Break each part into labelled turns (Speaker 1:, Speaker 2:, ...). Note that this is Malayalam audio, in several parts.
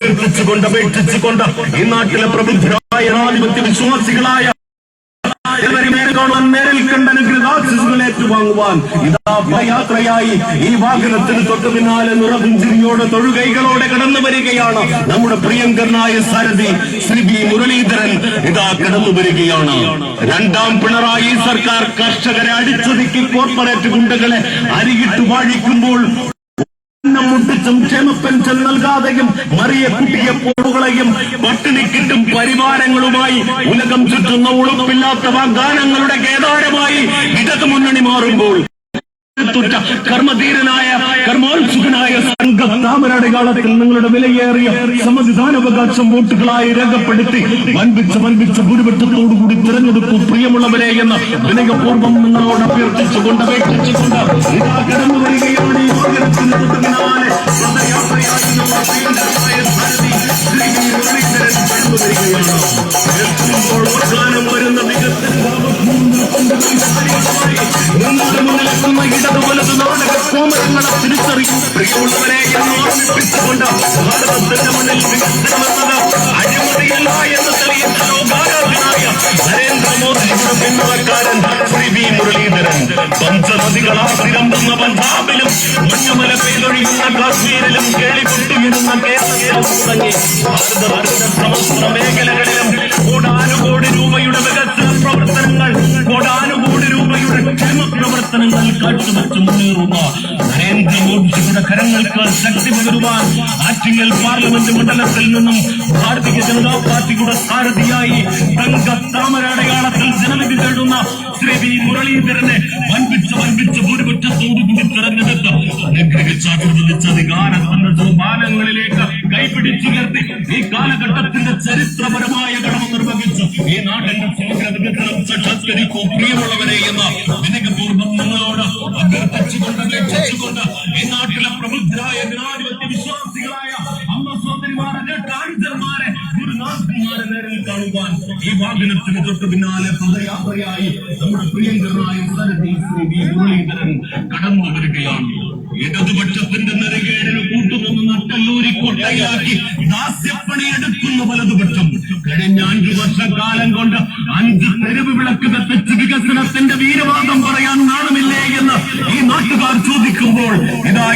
Speaker 1: അപേക്ഷിച്ചുകൊണ്ട് ഈ നാട്ടിലെ പ്രബുദ്ധരായ ജനാധിപത്യ വിശ്വാസികളായ ഏറ്റുവാങ്ങുവാൻ ഇതാ യാത്രയായി ഈ വാഹനത്തിന് തൊട്ടു പിന്നാലെ നിറപുഞ്ചിരിയോടെ തൊഴുകൈകളോടെ കടന്നു വരികയാണ് നമ്മുടെ പ്രിയങ്കരനായ സാരഥി ശ്രീ ബി മുരളീധരൻ. ഇതാ കടന്നു വരികയാണ്. രണ്ടാം പിണറായി സർക്കാർ കർഷകരെ അടിച്ചൊതുക്കി കോർപ്പറേറ്റ് ഗുണ്ടകളെ അരികിട്ട് വാഴിക്കുമ്പോൾ മുട്ടിച്ചും ക്ഷേമ പെൻഷൻ നൽകാതെയും മറിയ കുട്ടിയെ പോളുകളെയും പട്ടിണിക്കിട്ടും പരിവാരങ്ങളുമായി ഉലകം ചുറ്റുന്ന ഉളുപ്പില്ലാത്ത വാഗ്ദാനങ്ങളുടെ കേദാരമായി ഇടതുമുന്നണി മാറുമ്പോൾ കർമ്മധീരനായ കർമ്മോത്സുകനായ സംഘത്താമരടയാളത്തിൽ നിങ്ങളുടെ വിലയേറിയ സമ്മതിദാനാവകാശം വോട്ടുകളായി രേഖപ്പെടുത്തി വൻപിച്ച ഭൂരിപക്ഷത്തോടുകൂടി തിരഞ്ഞെടുക്കൂ പ്രിയമുള്ളവരെ എന്ന് വിനയപൂർവ്വം നിങ്ങളോട് അഭ്യർത്ഥിച്ചുകൊണ്ട് ഇതാ കടന്നു വരികയാണ്. ഈ വാഹനത്തിന് പിന്നാലെ വരുന്ന ഇടതു വലതു നാടക കോമരങ്ങളെ തിരിച്ചറിയും പ്രിയമുള്ളവരെ എന്ന് ഓർമ്മിപ്പിച്ചുകൊണ്ട് ഭാരതത്തിന്റെ മണ്ണിൽ വികസനമെന്നത് അഴിമതിയല്ല എന്ന് തെളിയിച്ച ലോകാരാധനായ നരേന്ദ്രമോദിയുടെ പിന്തുണക്കാരൻ ശ്രീ ബി മുരളീധരൻ പഞ്ചനദികളാതിരമ്പുന്ന പഞ്ചാബിലും മഞ്ഞുമല പെയ്തൊഴിയുന്ന കാശ്മീരിലും കേളികൊട്ടിയിരുന്ന കേരളത്തിലും തുടങ്ങി ഭാരതത്തിന്റെ സമസ്ത മേഖലകളിലും കോടാനുകോടി രൂപയുടെ വികസന പ്രവർത്തനങ്ങൾ കോടാനുകോടി രൂപയുടെ ക്ഷേമ പ്രവർത്തനങ്ങൾ കാഴ്ചവെച്ച് മുന്നേറുന്ന നരേന്ദ്രമോദിയുടെ കരങ്ങൾക്ക് ശക്തി പകരുവാൻ ആറ്റിങ്ങൽ പാർലമെന്റ് മണ്ഡലത്തിൽ നിന്നും ഭാരതീയ ജനതാ പാർട്ടിയുടെ സാരഥിയായി തങ്കത്താമരടയാളത്തിൽ ജനവിധി തേടുന്ന ശ്രീ ബി മുരളീധരനെ വൻപിച്ച ഭൂരിപക്ഷത്തോടുകൂടി തെരഞ്ഞെടുത്ത് അനുഗ്രഹിച്ചാകൃതിച്ച അധികാരത്തിന്റെ സോപാനങ്ങളിലേക്ക് കൈപിടിച്ചുയർത്തി ഈ കാലഘട്ടത്തിന്റെ ചരിത്രപരമായ കടമ നിർവഹിച്ച് ഈ നാടിന്റെ സമഗ്ര വികസനം സാക്ഷാത്കരിക്കൂ പ്രിയമുള്ളവരെ എന്ന വിനയപൂർവ്വം നിങ്ങളോട് അഭ്യർത്ഥിച്ചുകൊണ്ട് ഈ നാട്ടിലെ പ്രബുദ്ധരായ ജനാധിപത്യ വിശ്വാസികളായ അമ്മ സഹോദരിമാരെ കാണിച്ചന്മാരെ ഗുരുനാഥന്മാരെ നേരിൽ കാണുവാൻ ഈ വാഹനത്തിന് തൊട്ട് പിന്നാലെ പദയാത്രയായി നമ്മുടെ പ്രിയങ്കരനായ സാരഥി ശ്രീ ബി മുരളീധരൻ കടന്നു വരികയാണ്. ഇടതുപക്ഷത്തിന്റെ നെറുകേടിന് കൂട്ടുനിന്ന് നട്ടല്ലൂരി കൊട്ടയാക്കി ദാസ്യപ്പണിയെടുക്കുന്ന വലതുപക്ഷം കഴിഞ്ഞ 5 വർഷക്കാലം കൊണ്ട് 5 തെരുവ് വിളക്ക് കത്തിച്ച് വികസനത്തിന്റെ വീരവാദം പറയാൻ നാണമില്ലേ എന്ന് ഈ നാട്ടുകാർ ചോദിക്കുമ്പോൾ ഇതാ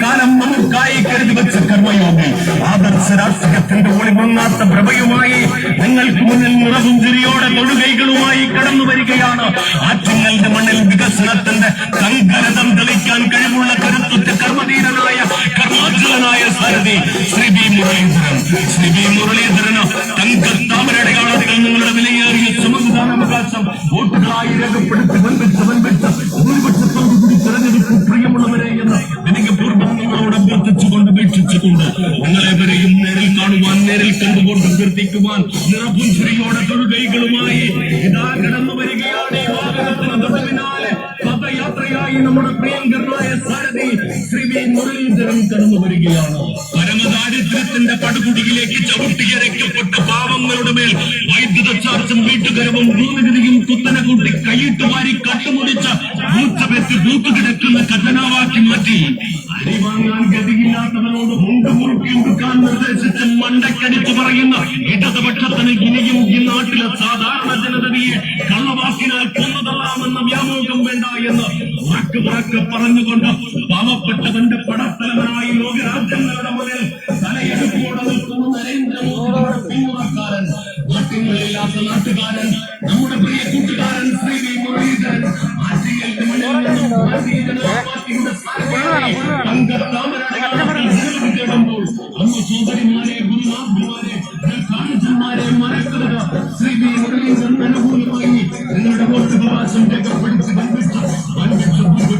Speaker 1: കാലം നമുക്കായി കരുതി വെച്ച കർമ്മയോഗി ആദർശ രാഷ്ട്രീയത്തിന്റെ ഒളിമങ്ങാത്ത പ്രഭയുമായി നിങ്ങൾക്ക് മുന്നിൽ നിറപുഞ്ചിരിയോടെ തൊഴുകൈകളുമായി കടന്നു വരികയാണ്. ആറ്റിങ്ങലിന്റെ മണ്ണിൽ വികസനത്തിന്റെ കങ്കരതം തെളിക്കാൻ കഴിവുള്ള കരുത്തുറ്റ കർമ്മധീരനായ കർമ്മോജ്വലനായ സാരഥി ശ്രീ ബി മുരളീധരൻ. ശ്രീ ബി മുരളീധരന് തങ്കത്താമരടയാളത്തിൽ നിങ്ങളുടെ വിലയേറിയ സമ്മതിദാനാവകാശം വോട്ടുകളായി രേഖപ്പെടുത്തി വൻപിച്ച ഭൂരിപക്ഷത്തോടുകൂടി തെരഞ്ഞെടുപ്പ് പ്രിയമുള്ളവരെ എന്ന് വിനയപൂർവ്വം നിങ്ങളോട് അഭ്യർത്ഥിച്ചുകൊണ്ട് അപേക്ഷിച്ചുകൊണ്ട് നിങ്ങളെവരെയും നേരിൽ കാണുവാൻ നേരിൽ കണ്ടുകൊണ്ട് അഭ്യർത്ഥിക്കുവാൻ നിറപുഞ്ചിരിയോടെ തൊഴുകൈകളുമായി ഇതാ കടന്നു വരികയാണ്. ഈ വാഹനത്തിന് തൊട്ടു പിന്നാലെ പദയാത്രയായി നമ്മുടെ പ്രിയങ്കരനായ സാരഥി ശ്രീ ബി മുരളീധരൻ കടന്നു വരികയാണ്. പരമദാരിദ്ര്യത്തിന്റെ പടുകുടിയിലേക്ക് ചവിട്ടിയരയ്ക്കപ്പെട്ട പാവങ്ങളുടെ മേൽ വൈദ്യുത ചാർജും വീട്ടുകരവും ഭൂനികുതിയും കുത്തനെ കൂട്ടി കൈയിട്ട് വാരി കട്ടുമുടിച്ച മൂച്ചപെറ്റ് കൂട്ടുകിടക്കുന്ന ഖജനാവാക്കി മാറ്റി അരി വാങ്ങാൻ ഗതിയില്ലാത്തവനോട് മുണ്ട് മുറുക്കി ഉടുക്കാൻ നിർദ്ദേശിച്ച് മണ്ടക്കടിച്ചു പറയുന്ന ഇടതുപക്ഷത്തിന് ഇനിയും ഈ നാട്ടിലെ സാധാരണ ജനതയെ കള്ളവാക്കിനാൽ കൊന്നതള്ളാമെന്ന വ്യാമോഹം വേണ്ട എന്ന് വാക്ക് പറഞ്ഞുകൊണ്ട് പാവപ്പെട്ടവന്റെ പടത്തലവനായി ലോകരാജ്യങ്ങളുടെ മുന്നിൽ തലയെടുപ്പോടെ നിൽക്കുന്ന നരേന്ദ്രമോദിയുടെ പിന്തുണക്കാരൻ നാട്ടിങ്ങളില്ലാത്ത നാട്ടുകാരൻ നമ്മുടെ പ്രിയ കൂട്ടുകാരൻ ശ്രീ ബി മുരളീധരൻ ആറ്റിങ്ങലിന്റെ മണ്ണിൽ നിന്നും ഭാരതീയ ജനതാ പാർട്ടിയുടെ സാരഥിയായി തങ്കത്താമരടയാളത്തിൽ ജനവിധി തേടുമ്പോൾ അമ്മ സഹോദരിമാരെ ഗുരുനാഥന്മാരെ കാണിച്ചന്മാരെ മറക്കരുത്. ശ്രീ ബി മുരളീധരൻ അനുകൂലമായി നിങ്ങളുടെ വോട്ടവകാശം രേഖപ്പെടുത്തി ഭൂരിപക്ഷത്തോടുകൂടി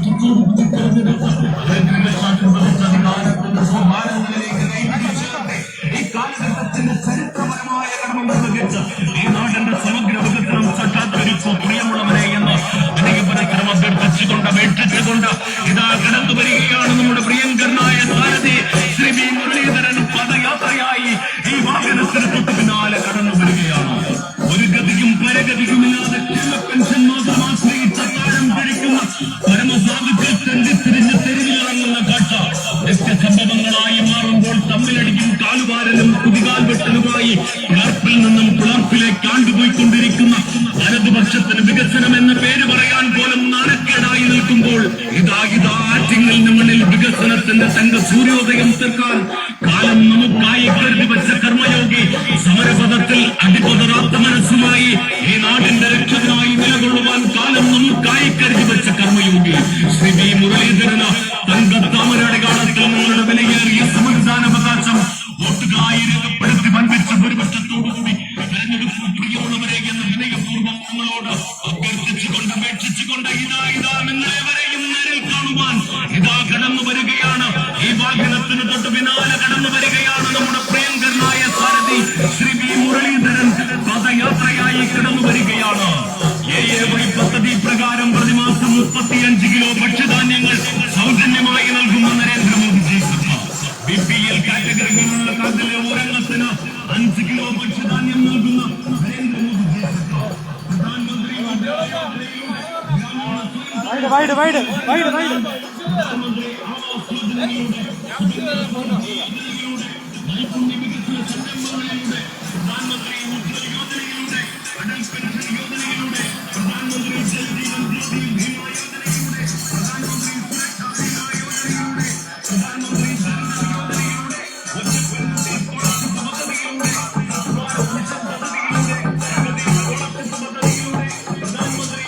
Speaker 1: തെരഞ്ഞെടുത്ത് അധികാരത്തിന്റെ സോപാനങ്ങളിലേക്ക് കൈപിടിച്ചുയർത്തി ഈ കാലഘട്ടത്തിന്റെ ചരിത്രപരമായ കടമ നിർവഹിച്ച് ഈ നാടിന്റെ സമഗ്ര വികസനം സാക്ഷാത്കരിച്ചു പ്രിയമുള്ളവരെ എന്ന് വിനയപരക്രമം അഭ്യർത്ഥിച്ചുകൊണ്ട് ഇതാ കടന്നു വരികയാണ് നമ്മുടെ പ്രിയങ്കരനായ സാരഥി ശ്രീ ബി മുരളീധരൻ പദയാത്രയായി ഈ വാഹനത്തിന് തൊട്ടു പിന്നാലെ കടന്നു വരികയാണ്. ഒരു ഗതിയും പരഗതിയുമില്ലാതെ ക്ഷേമ പെൻഷൻ മാത്രം ആശ്രയിച്ച കാലം കഴിക്കുന്ന പരമസാധുക്കൾ തെണ്ടിത്തിരിഞ്ഞ് തെരുവിലിറങ്ങുന്ന കാഴ്ച നിത്യസംഭവങ്ങളായി മാറുമ്പോൾ തമ്മിലടിക്കും കാലുവാരലും കുതികാൽ വെട്ടലുമായി പിളർപ്പിൽ നിന്നും പിളർപ്പിലേക്ക് ആണ്ടുപോയിക്കൊണ്ടിരിക്കുന്ന വലതുപക്ഷത്തിന് വികസനം എന്ന പേര് പറയാൻ പോലും നാണക്കേടായി നിൽക്കുമ്പോൾ ഇതാ ആറ്റിങ്ങലിന് മുന്നിൽ വികസനത്തിന്റെ തങ്ക സൂര്യോദയം തീർക്കാൻ കാലം നമുക്കായി കരുതി വെച്ച കർമ്മയോഗി സമരപഥത്തിൽ അടിപതറാത്ത മനസ്സുമായി ഈ നാടിന്റെ രക്ഷകനായി നിലകൊള്ളുവാൻ കാലം നമുക്കായി കരുതി വെച്ച കർമ്മയോഗി ശ്രീ വി മുരളീധരന് തങ്കത്താമരടയാളത്തിൽ നിങ്ങളുടെ വിലയേറിയ സമ്മതിദാനാവകാശം വോട്ടുകളായി രേഖപ്പെടുത്തി വൻപിച്ച ഭൂരിപക്ഷത്തോടുകൂടി തെരഞ്ഞെടുപ്പ് പ്രിയമുള്ളവരെ എന്ന വിനയപൂർവ്വം നിങ്ങളോട് അഭ്യർത്ഥിച്ചുകൊണ്ട് അപേക്ഷിച്ചുകൊണ്ട് നിങ്ങളെവരെയും നേരിൽ കാണുവാൻ ഇതാ കടന്നു വരികയാണ്. ഈ വാഹനത്തിന് തൊട്ട് പിന്നാലെ കടന്നു വരികയാണ് നമ്മുടെ പ്രിയങ്കരനായ സാരഥി ശ്രീ വി മുരളീധരൻ. പദയാത്രയായി കടന്നു വരികയാണ്. AAY പദ്ധതി പ്രകാരം പ്രതിമാസം 35 കിലോ ഭക്ഷ്യധാന്യങ്ങൾ സൗജന്യമായി നൽകുന്ന നരേന്ദ്രമോദിജി സർക്കാർ. BPL കാറ്റഗറിയിലുള്ള കാർഡിലെ ഒരംഗത്തിന് 5 കിലോ ഭക്ഷ്യധാന്യം നൽകുന്ന നരേന്ദ്രമോദിജി സർക്കാർ. പ്രധാനമന്ത്രി പ്രധാനമന്ത്രി ആവാസ് യോജനയിലൂടെ നൈപുണ്യ വികസന സംരംഭങ്ങളിലൂടെ പ്രധാനമന്ത്രി ഉജ്ജ്വല യോജനയിലൂടെ അടൽ പെൻഷൻ യോജനയിലൂടെ പ്രധാനമന്ത്രി ജൽജീവൻ ജ്യോതി ഭീമ യോജനയിലൂടെ പ്രധാനമന്ത്രി സുരക്ഷാ ബീമാ യോജനയിലൂടെ പ്രധാനമന്ത്രി ജനധൻ യോജനയിലൂടെ ഒറ്റപ്പെൻഷൻ സ്കോളർഷിപ്പ് പദ്ധതിയിലൂടെ മിഷൻ പദ്ധതിയിലൂടെ പ്രഗതി സ്കോളർഷിപ്പ് പദ്ധതിയിലൂടെ പ്രധാനമന്ത്രി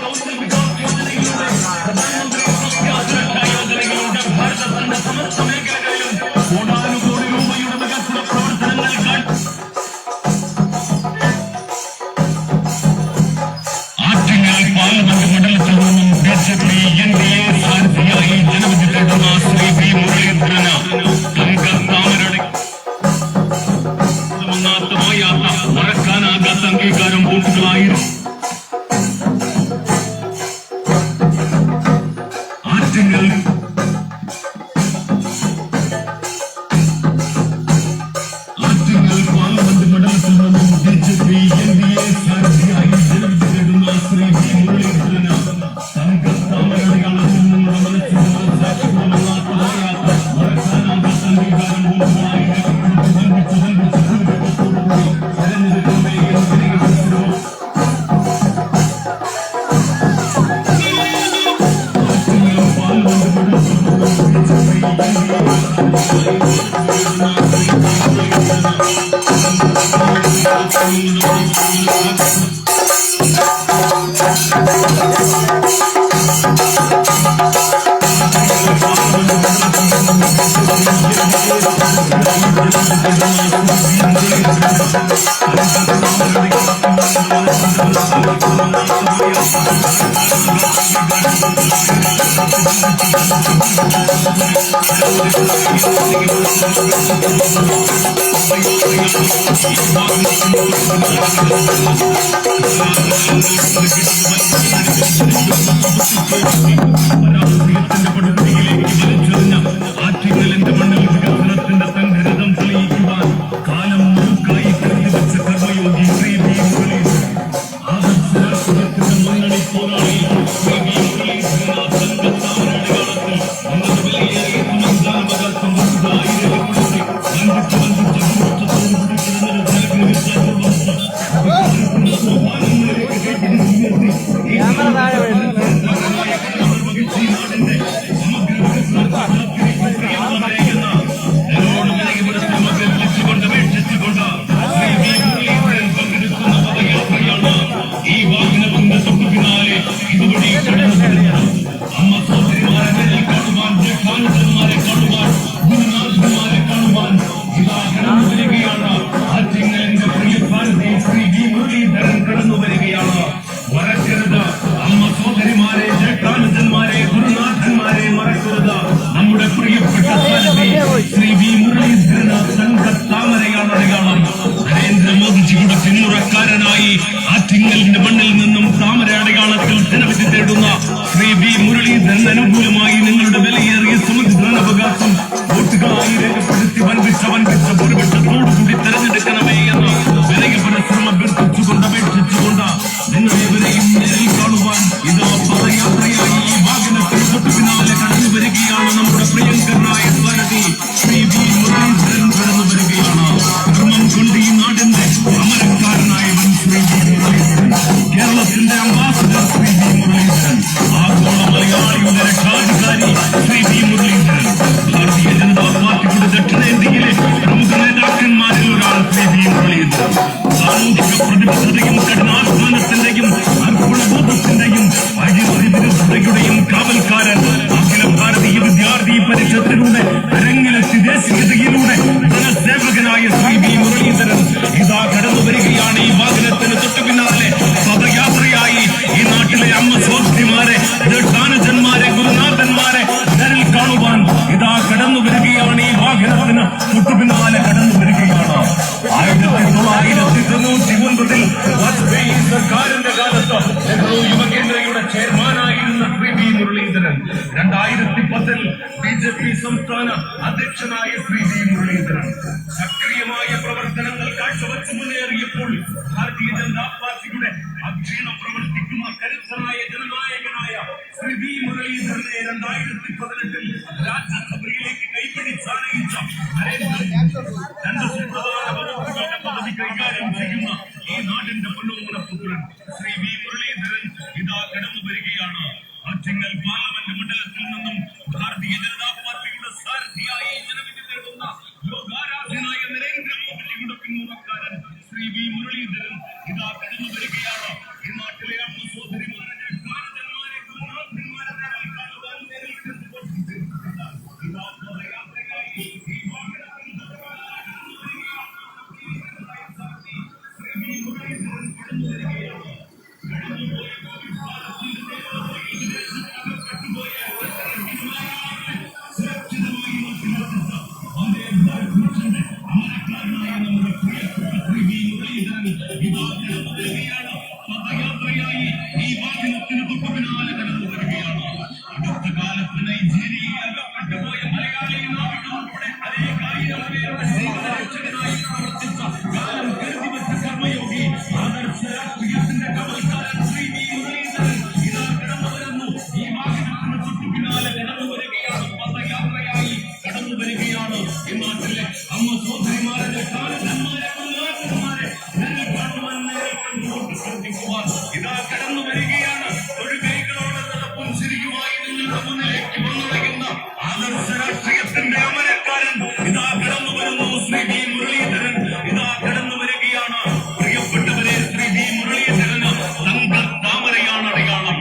Speaker 1: കൗശൽ വികാസ് യോജനയിലൂടെ മറക്കാനാകാത്ത അംഗീകാരം വോട്ടുകളായിരുന്നു. ആറ്റിങ്ങൽ പാർലമെന്റ് മണ്ഡലത്തിൽ നിന്നും BJP NDA സ്ഥാനാർത്ഥിയായി ജനവിധി നേടുന്ന ശ്രീ വി മുരളീധരന് തങ്കത്താമരടയാളത്തിൽ നിന്നുള്ള മനസ്സിലുള്ള സാക്ഷികളുമല്ലാത്തതായ മറക്കാനാകാത്ത അംഗീകാരം വോട്ടുകളായി പരാജയത്തിന്റെ പടുകുഴിയിലേക്ക് വലിച്ചെറിഞ്ഞ ആറ്റിങ്ങലിന്റെ മണ്ണിൽ വികസനത്തിന്റെ തങ്കരഥം തെളിയിക്കുവാൻ കാലം നമുക്കായി കരുതി വെച്ച കർമ്മയോഗി ശ്രീ വി മുരളീധരൻ. ആദർശരാഷ്ട്രത്തിന്റെ മുന്നണി പോരാളി ശ്രീ വി മുരളീധരൻ തങ്കത്താമരടയാളത്തിൽ നിങ്ങളുടെ വിലയേറിയ സമ്മതിദാനാവകാശം വോട്ടുകളായി രേഖപ്പെടുത്തി ഈ വാഹനത്തിന്റെ തൊട്ടു പിന്നാലെ ഇതുവഴി അമ്മ സഹോദരിമാരെ കാണുവാൻ, ജേഷ്ഠാനുജന്മാരെ കാണുവാൻ, ഗുരുനാഥന്മാരെ കാണുവാൻ ഇതാ കടന്നു വരികയാണ്. ആറ്റിങ്ങലിന്റെ പ്രിയ സാരഥി ശ്രീ വി മുരളീധരൻ കടന്നു വരികയാണ്. മറക്കരുത് അമ്മ സഹോദരിമാരെ, ജേഷ്ഠാനുജന്മാരെ, ഗുരുനാഥന്മാരെ മറക്കരുത്. നമ്മുടെ പ്രിയപ്പെട്ട സാരഥി ശ്രീ വി മുരളീധരന് തങ്കത്താമരയാണ് അടയാളം. നരേന്ദ്രമോദിജിയുടെ പിന്മുറക്കാരനായി ആറ്റിങ്ങലിന്റെ മണ്ണിൽ നിന്നും താമര അടയാളത്തിൽ ജനവിധി തേടുന്ന ശ്രീ വി മുരളീധരൻ അനുകൂലമായി നിങ്ങളുടെ വിലയേറിയ സമ്മതിദാനാവകാശം വോട്ടുകളായി രേഖപ്പെടുത്തി വൻപിച്ച ഭൂരിപക്ഷത്തോടുകൂടി തെരഞ്ഞെടുക്കണമേ എന്ന് വിനയപുരശ്രമം അഭ്യർത്ഥിച്ചുകൊണ്ട് അപേക്ഷിച്ചുകൊണ്ട് നേതൃത്വത്തിൽ ബിജെപി സംസ്ഥാന അധ്യക്ഷനായ ശ്രീ വി മുരളീധരൻ സക്രിയമായ പ്രവർത്തനങ്ങൾ കാഴ്ചവെച്ച് മുന്നേറിയപ്പോൾ ഭാരതീയ ജനതാ പാർട്ടിയുടെ അക്ഷീണം പ്രവർത്തിക്കുന്ന കരുത്തനായ ജനനായകനായ ശ്രീ വി മുരളീധരനെ 2018 രാജ്യസഭയിലേക്ക് കൈപിടിച്ചാനയിച്ച രണ്ട് സുപ്രധാന വകുപ്പുകളുടെ പദവി കൈകാര്യം ചെയ്യുന്ന ഈ നാടിന്റെ പൊന്നോമനപുത്രൻ ശ്രീ വി മുരളീധരൻ ഇതാ കടന്നു വരികയാണ്. ആറ്റിങ്ങൽ പാർലമെന്റ് മണ്ഡലത്തിൽ നിന്നും ഭാരതീയ ജനതാ പാർട്ടിയുടെ സാരഥിയായി ജനവിധി നേടുന്ന ലോകാരാധ്യനായ നരേന്ദ്രമോദിജിയുടെ പിന്മുറക്കാരൻ ശ്രീ വി മുരളീധരൻ ഇതാ കടന്നു വരികയാണ്. ഈ നാട്ടിലെ അമ്മ സഹോദരിമാരെ ഗാനജന്മാരെ ഗുരുനാഥന്മാരെ കാണുവാൻ ഇതാ പദയാത്രയായി ഈ വാഹനത്തിൽ ശ്രീ വി മുരളീധരൻ കടന്നു വരികയാണ്. പദയാത്രയായി ഈ വാഹനത്തിന് തൊട്ടു പിന്നാലെ കടന്നു വരികയാണ്. അടുത്ത കാലത്ത് നൈജീരിയയിൽ അകപ്പെട്ടുപോയ മലയാളി നാവിക ഉൾപ്പെടെ അനേകായിരം പേരുടെ ജീവരക്ഷകനായി പ്രവർത്തിച്ച കാലം കരുതിവെച്ച കർമ്മയോഗി ആദർശ രാഷ്ട്രീയത്തിന്റെ കവൽക്കാരൻ ശ്രീ വി മുരളീധരൻ ഇതാ കടന്നു വരുന്നു. ഈ വാഹനത്തിന് തൊട്ടു പിന്നാലെ കടന്നു വരികയാണ്. പദയാത്രയായി കടന്നു വരികയാണ്. ഈ നാട്ടിലെ അമ്മ സഹോദരിമാരെ കാലന്മാരെ ഇതാ കടന്നു വരികയാണ്. ഒരു കൈകളോടെ നടപ്പും ശരിക്കുമായി നിങ്ങളുടെ മുന്നിലേക്ക് വന്നുടങ്ങുന്ന ആദർശ രാഷ്ട്രീയത്തിന്റെ അമരക്കാരൻ ഇതാ കടന്നു വരുന്നു. ശ്രീ വി മുരളീധരൻ ഇതാ കടന്നു വരികയാണ്. പ്രിയപ്പെട്ടവരെ, ശ്രീ വി മുരളീധരന് തങ്കത്താമരയാണ് അടയാളം.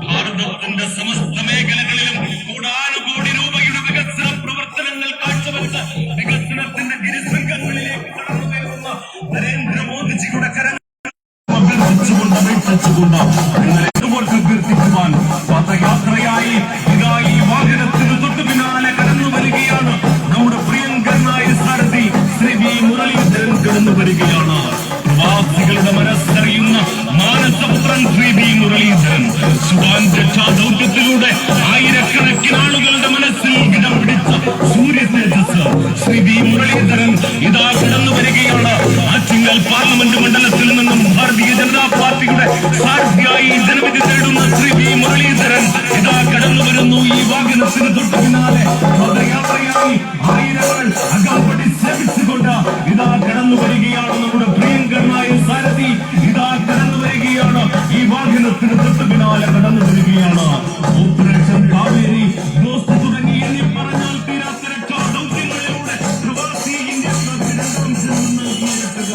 Speaker 1: ഭാരതത്തിന്റെ സമസ്ത മേഖലകളിലും കോടാനുകോടി രൂപയുടെ വികസന പ്രവർത്തനങ്ങൾ കാഴ്ചവെച്ച് വികസനത്തിന്റെ ഗിരിശൃംഗങ്ങളിലേക്ക് കടന്നു കയറുന്ന നരേന്ദ്രമോദിജിയുടെ കരങ്ങൾ കീർത്തിക്കുവാൻ പദയാത്രയായി ഇതാ ഈ വാഹനത്തിന് തൊട്ടു പിന്നാലെ കടന്നു വരികയാണ്. നമ്മുടെ പ്രിയങ്കരനായ സാരഥി ശ്രീ വി മുരളീധരൻ കടന്നു വരികയാണ്. പ്രവാസികളുടെ മനസ്സറിയുന്ന മാനസപുത്രൻ ശ്രീ വി മുരളീധരൻ സുഡാൻ രക്ഷാ ദൗത്യത്തിലൂടെ ആയിരക്കണക്കിന് ആളുകളുടെ മനസ്സിൽ ഇടം പിടിച്ച സൂര്യ തേജസ് ശ്രീ വി മുരളീധരൻ ഇതാ കടന്നു വരികയാണ്. ആറ്റിങ്ങൽ പാർലമെന്റ് മണ്ഡലത്തിൽ നിന്നും ഭാരതീയ ജനതാ പാർട്ടിയുടെ സാരഥിയായി ജനവിധി നേടുന്ന ശ്രീ വി മുരളീധരൻ ഇതാ കടന്നു വരുന്നു. ഈ വാഹനത്തിന് തൊട്ടു പിന്നാലെ പദയാത്രയായി ആയിരങ്ങൾ അകമ്പടി സേവിച്ചുകൊണ്ട് ഇതാ കടന്നു വരികയാണ്. നമ്മുടെ പ്രിയങ്കരനായ സാരഥി ഇതാ കടന്നു വരികയാണ്. ഈ വാഹനത്തിന് തൊട്ടു പിന്നാലെ കടന്നു വരികയാണ്. ഓപ്പറേഷൻ കാവേരി ദോസ്ത് തുടങ്ങി എണ്ണി പറഞ്ഞാൽ തീരാത്ത രക്ഷാ ദൗത്യങ്ങളിലൂടെ പ്രവാസി ഇന്ത്യക്കാർക്ക് രണ്ടാം ജന്മം നൽകിയെടുക്കുക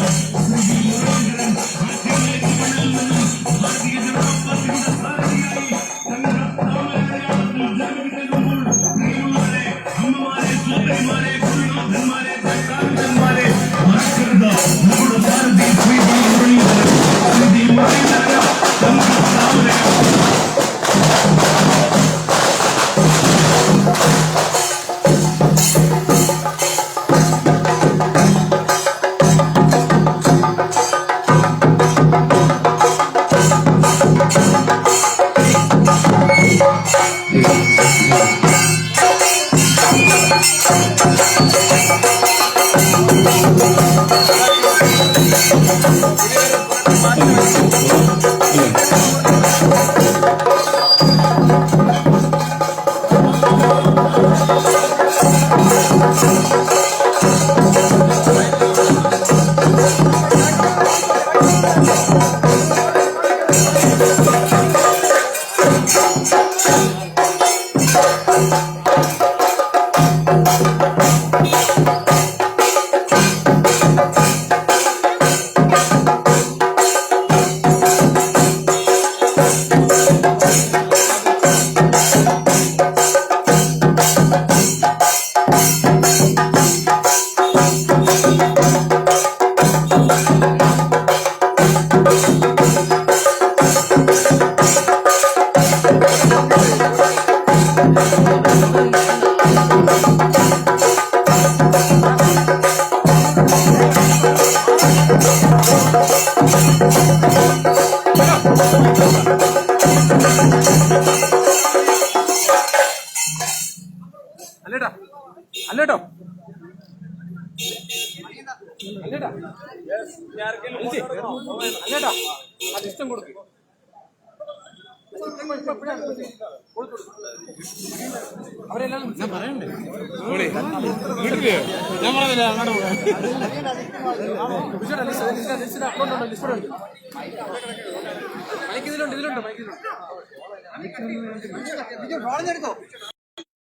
Speaker 1: ശ്രീ വി മുരളീധരൻ ആറ്റിങ്ങലേക്ക് മണ്ണിൽ നിന്നും ഭാരതീയ ജനതാ പാർട്ടിയുടെ സാരഥിയായി തങ്കത്താമരയാളത്തിൽ ജനവിധി നേടുമ്പോൾ പ്രിയമുള്ളവരെ, അമ്മമാരെ, സഹോദരിമാരെ, ഗുരുനാഥന്മാരെ, കാരണന്മാരെ മറക്കരുത്. നമ്മുടെ സാരഥി ശ്രീ വി മുരളീധരൻ. ശ്രീ വി മുരളീധരൻ തങ്കത്താമരയാണ്.
Speaker 2: അല്ലേട്ടോ അല്ലേട്ടാ അത് ഇഷ്ടം കൊടുക്കും അവരെല്ലാം ഞാൻ പറയണ്ടേ ഞാൻ പറഞ്ഞില്ല അങ്ങോട്ട് മൈക്ക് ഇതിലുണ്ട് മൈക്ക്